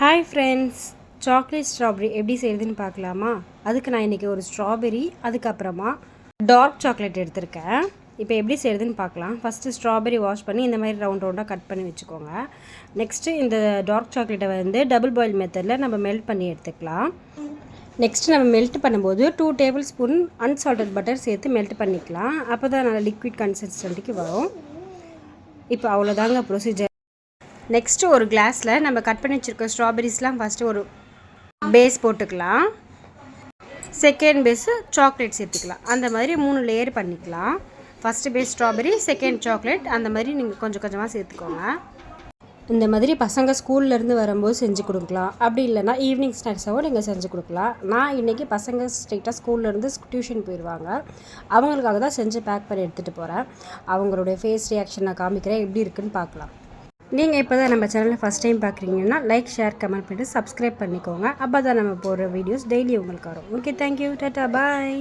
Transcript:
Hi friends, chocolate strawberry எப்படி செய்யுதுன்னு பார்க்கலாமா? அதுக்கு நான் இன்றைக்கி ஒரு ஸ்ட்ராபெரி, அதுக்கப்புறமா டார்க் சாக்லேட் எடுத்திருக்கேன். இப்போ எப்படி செய்யுதுன்னு பார்க்கலாம். ஃபஸ்ட்டு ஸ்ட்ராபெரி வாஷ் பண்ணி இந்த மாதிரி ரவுண்டாக கட் பண்ணி வச்சுக்கோங்க. நெக்ஸ்ட்டு இந்த டார்க் சாக்லேட்டை டபுள் பாயில் மெத்தடில் நம்ம மெல்ட் பண்ணி எடுத்துக்கலாம். நெக்ஸ்ட்டு நம்ம மெல்ட் பண்ணும்போது 2 டேபிள் ஸ்பூன் அன்சால்டட் பட்டர் சேர்த்து மெல்ட் பண்ணிக்கலாம். அப்போ தான் நல்லா லிக்விட் கன்சிஸ்டன்சிக்கு வரும். இப்போ அவ்வளோதாங்க ப்ரொசீஜர். நெக்ஸ்ட்டு ஒரு கிளாஸில் நம்ம கட் பண்ணி வச்சுருக்க ஸ்ட்ராபெரிஸ்லாம் ஃபஸ்ட்டு ஒரு பேஸ் போட்டுக்கலாம். செகண்ட் பேஸு சாக்லேட் சேர்த்துக்கலாம். அந்த மாதிரி 3 லேயர் பண்ணிக்கலாம். First base strawberry, second chocolate, அந்த மாதிரி நீங்கள் கொஞ்சம் கொஞ்சமாக சேர்த்துக்கோங்க. இந்த மாதிரி பசங்க ஸ்கூல்லேருந்து வரும்போது செஞ்சு கொடுக்கலாம். அப்படி இல்லைனா ஈவினிங் ஸ்நாக்ஸாகவும் நீங்கள் செஞ்சு கொடுக்கலாம். நான் இன்றைக்கி பசங்க ஸ்ட்ரெயிட்டாக ஸ்கூல்லேருந்து டியூஷன் போயிடுவாங்க. அவங்களுக்காக தான் செஞ்சு பேக் பண்ணி எடுத்துகிட்டு போகிறேன். அவங்களுடைய ஃபேஸ் ரியாக்ஷன் நான் காமிக்கிறேன், எப்படி இருக்குதுன்னு பார்க்கலாம். நீங்கள் இப்போ தான் நம்ம சேனலை ஃபஸ்ட் டைம் பார்க்குறீங்கன்னா லைக், ஷேர், கமெண்ட் பண்ணிட்டு சப்ஸ்கிரைப் பண்ணிக்கோங்க. அப்போ தான் நம்ம போடுற வீடியோஸ் டெய்லி உங்களுக்கு வரும். ஓகே, தேங்க்யூ, டாட்டா, பாய்.